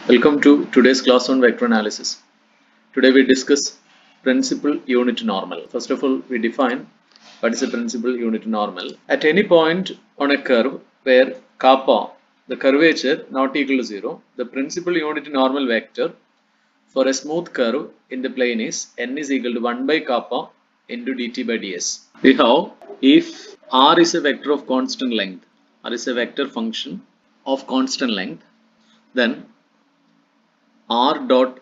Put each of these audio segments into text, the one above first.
Welcome to today's class on vector analysis. Today we discuss principal unit normal. First of all, we define what is a principal unit normal. At any point on a curve where kappa, the curvature not equal to 0, the principal unit normal vector for a smooth curve in the plane is n is equal to 1 by kappa into dt by ds. We have if r is a vector of constant length, r is a vector function of constant length, then r dot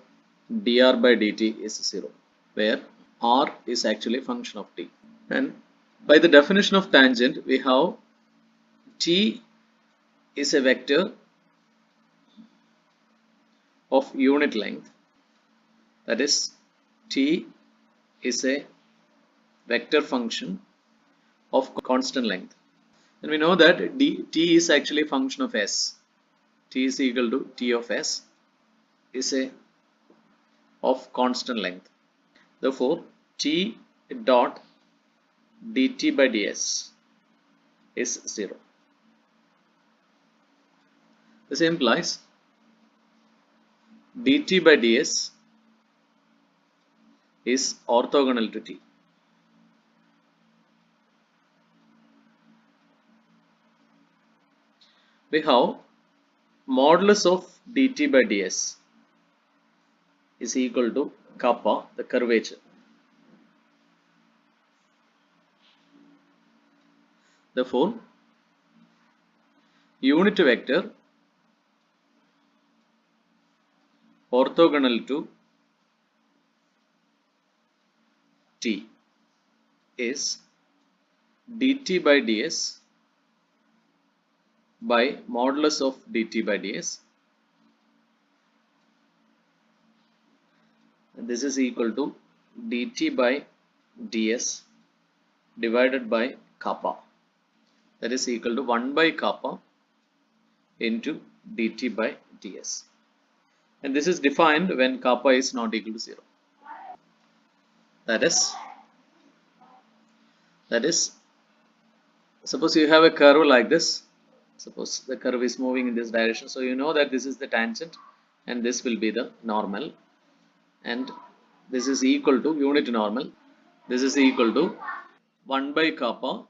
dr by dt is 0, where r is actually a function of t. And by the definition of tangent, we have t is a vector of unit length, that is, t is a vector function of constant length. And we know that t is actually a function of s. T is equal to t of s is a of constant length. Therefore, t dot dt by ds is 0. This implies dt by ds is orthogonal to t. We have modulus of dt by ds is equal to kappa, the curvature. Therefore, unit vector orthogonal to t is dt by ds by modulus of dt by ds. And this is equal to dt by ds divided by kappa, that is equal to 1 by kappa into dt by ds. And this is defined when kappa is not equal to 0. That is, suppose you have a curve like this. Suppose the curve is moving in this direction, so you know that this is the tangent and this will be the normal, and this is equal to unit normal. This is equal to 1 by kappa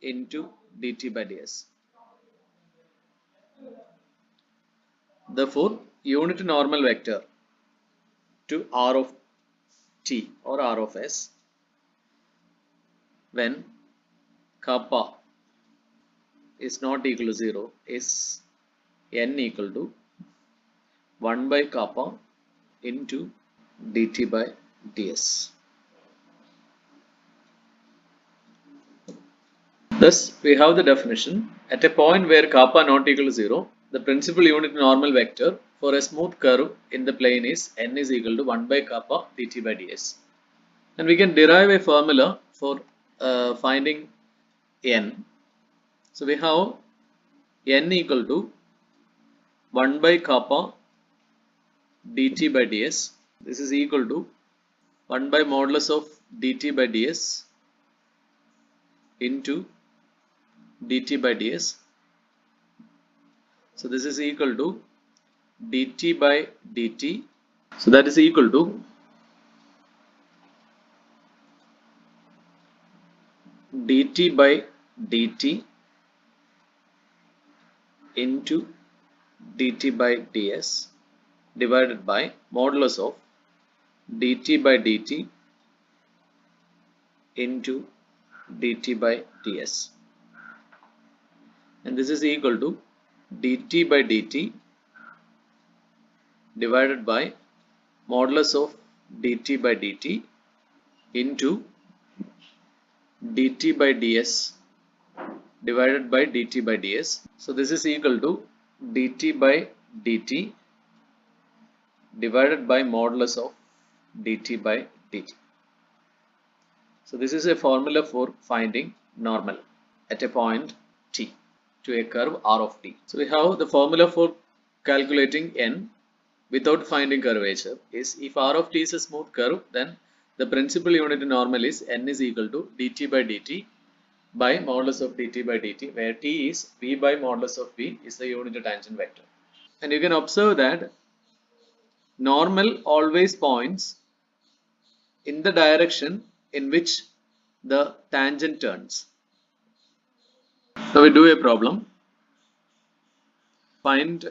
into dt by ds. Therefore, unit normal vector to r of t or r of s when kappa is not equal to 0 is n equal to 1 by kappa into dt by ds. Thus, we have the definition: at a point where kappa not equal to 0, the principal unit normal vector for a smooth curve in the plane is n is equal to 1 by kappa dt by ds. And we can derive a formula for finding n. So we have n equal to 1 by kappa dt by ds. This is equal to 1 by modulus of dt by ds into dt by ds. So this is equal to dt by dt. So that is equal to dt by dt into dt by ds divided by modulus of dt by dt into dt by ds. And this is equal to dt by dt divided by modulus of dt by dt into dt by ds divided by dt by ds. So this is equal to dt by dt divided by modulus of dt by dt. So this is a formula for finding normal at a point t to a curve r of t. So we have the formula for calculating n without finding curvature is: if r of t is a smooth curve, then the principal unit normal is n is equal to dt by dt by modulus of dt by dt, where t is v by modulus of v is the unit tangent vector. And you can observe that normal always points in the direction in which the tangent turns. So we do a problem. Find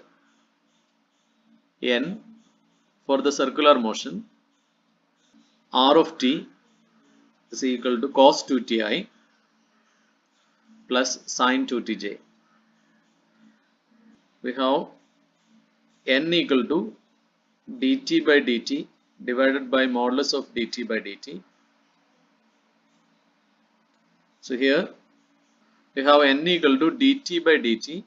n for the circular motion. R of t is equal to cos 2ti plus sin 2tj. We have n equal to dt by dt divided by modulus of dt by dt. So here we have n equal to dt by dt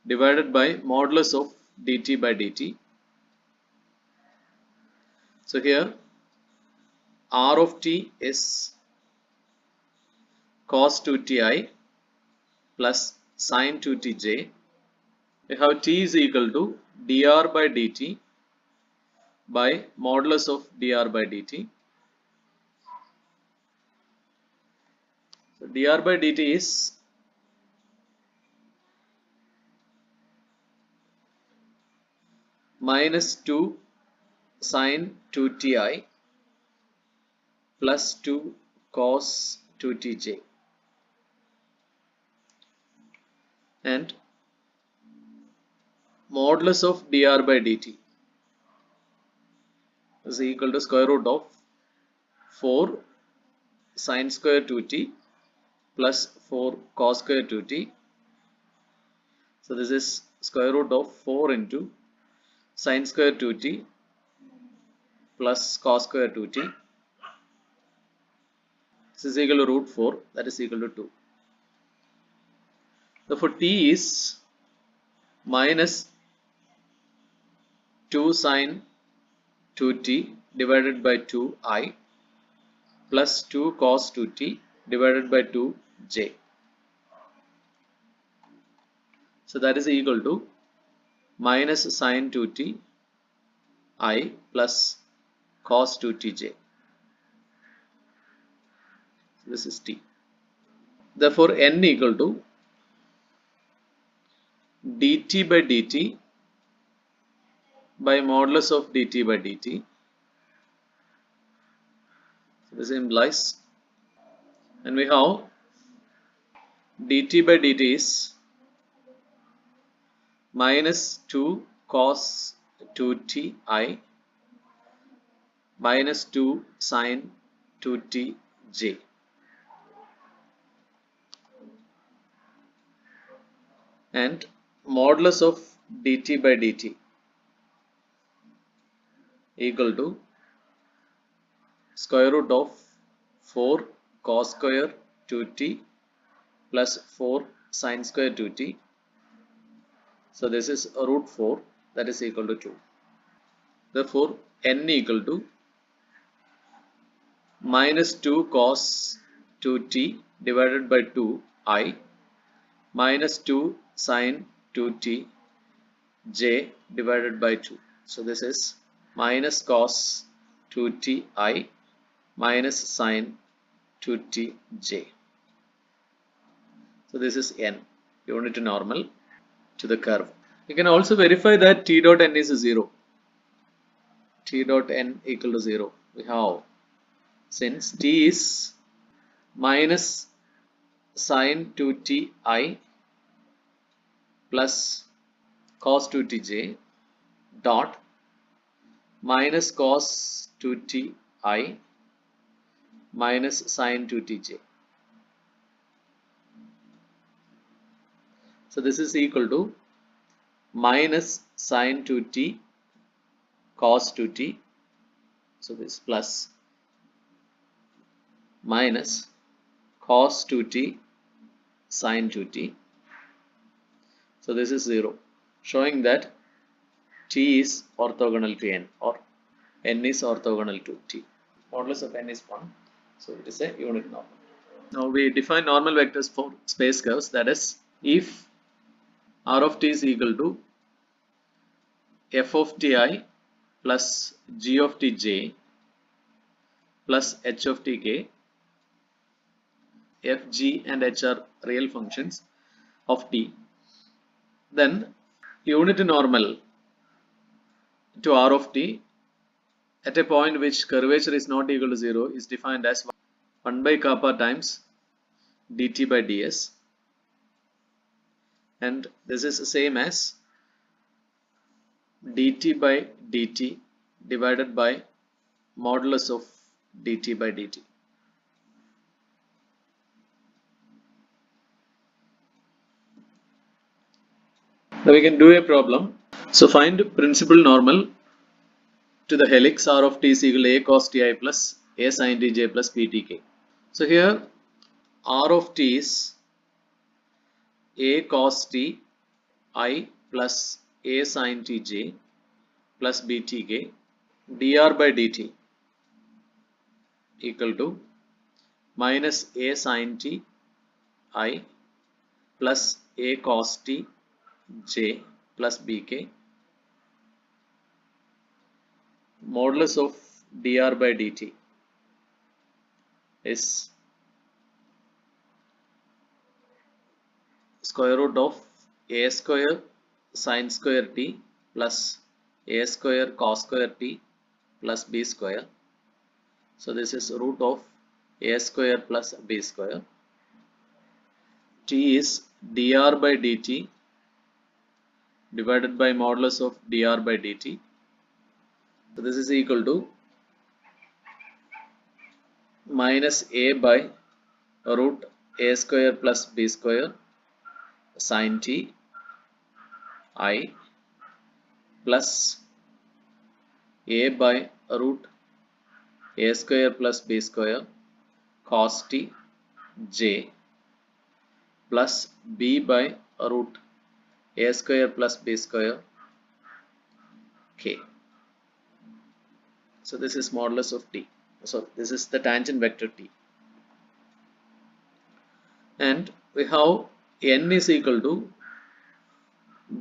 divided by modulus of dt by dt. So here R of t is cos 2ti plus sin 2tj. We have t is equal to dr by dt by modulus of dr by dt. So dr by dt is minus 2 sin 2ti plus 2 cos 2tj, and modulus of dr by dt is equal to square root of 4 sin square 2t plus 4 cos square 2t. So this is square root of 4 into sin square 2t plus cos square 2t. This is equal to root 4, that is equal to 2. Therefore t is minus 2 sin 2t divided by 2i plus 2 cos 2t divided by 2j. So that is equal to minus sin 2t I plus cos 2tj. This is t. Therefore n equal to dt by dt by modulus of dt by dt. So this implies, and we have dt by dt is minus 2 cos 2t I minus 2 sin 2t j. And modulus of dt by dt equal to square root of 4 cos square 2t plus 4 sin square 2t. So this is root 4, that is equal to 2. Therefore n equal to minus 2 cos 2t divided by 2i minus 2 sin 2t j divided by 2. So this is minus cos 2t I minus sin 2t j. So this is n, unit normal to the curve. You can also verify that t dot n is 0. T dot n equal to 0. We have, since t is minus sin 2t I plus cos 2t j dot minus cos 2t I minus sin 2t j. So this is equal to minus sin 2t cos 2t. So this plus minus cos 2t sin 2t. So this is 0, showing that t is orthogonal to n, or n is orthogonal to t. Modulus of n is 1, so it is a unit normal. Now we define normal vectors for space curves, that is, if r of t is equal to f of ti plus g of tj plus h of tk, f, g and h are real functions of t, then unit normal to r of t at a point which curvature is not equal to 0 is defined as 1 by kappa times dt by ds, and this is the same as dt by dt divided by modulus of dt by dt. Now we can do a problem. So find principal normal to the helix r of t is equal to a cos ti plus a sin tj plus ptk. So here r of t is a cos t I plus a sin tj plus btk dr by dt equal to minus a sin t I plus a cos t j plus bk modulus of dr by dt is square root of a square sin square t plus a square cos square t plus b square. So this is root of a square plus b square. T is dr by dt divided by modulus of dr by dt. So this is equal to minus a by root a square plus b square sin t I plus a by root a square plus b square cos t j plus b by root a square plus b square k. So this is modulus of t. So this is the tangent vector t, and we have n is equal to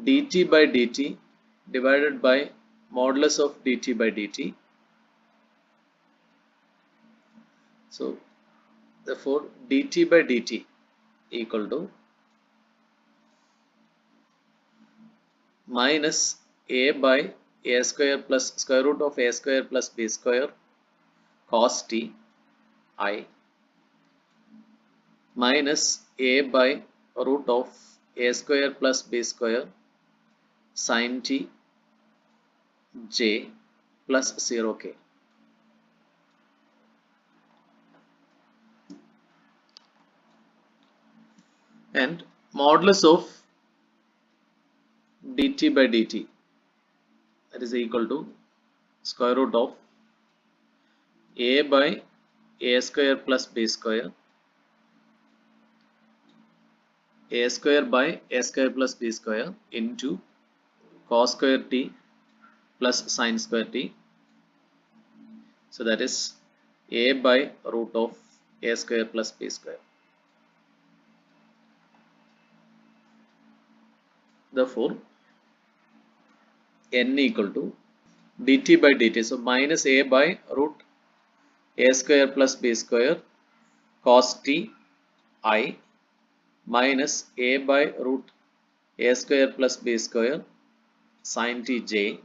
dt by dt divided by modulus of dt by dt. So therefore dt by dt equal to minus a by a square plus square root of a square plus b square cos t I minus a by root of a square plus b square sin t j plus 0k. And modulus of dt by dt, that is equal to square root of a by a square plus b square a square by a square plus b square into cos square t plus sin square t. So that is a by root of a square plus b square. Therefore n equal to dt by dt, so minus a by root a square plus b square cos t I minus a by root a square plus b square sin t j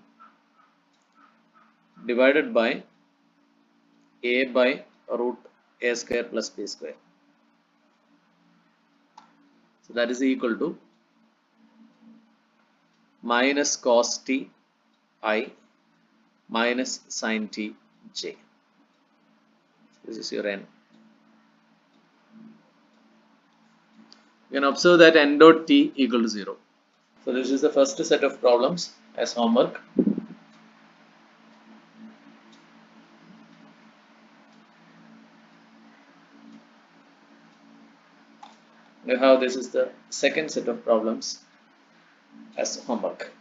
divided by a by root a square plus b square. So that is equal to minus cos t I minus sin t j. This is your n. You can observe that n dot t equal to 0. So this is the first set of problems as homework. Now this is the second set of problems as homework.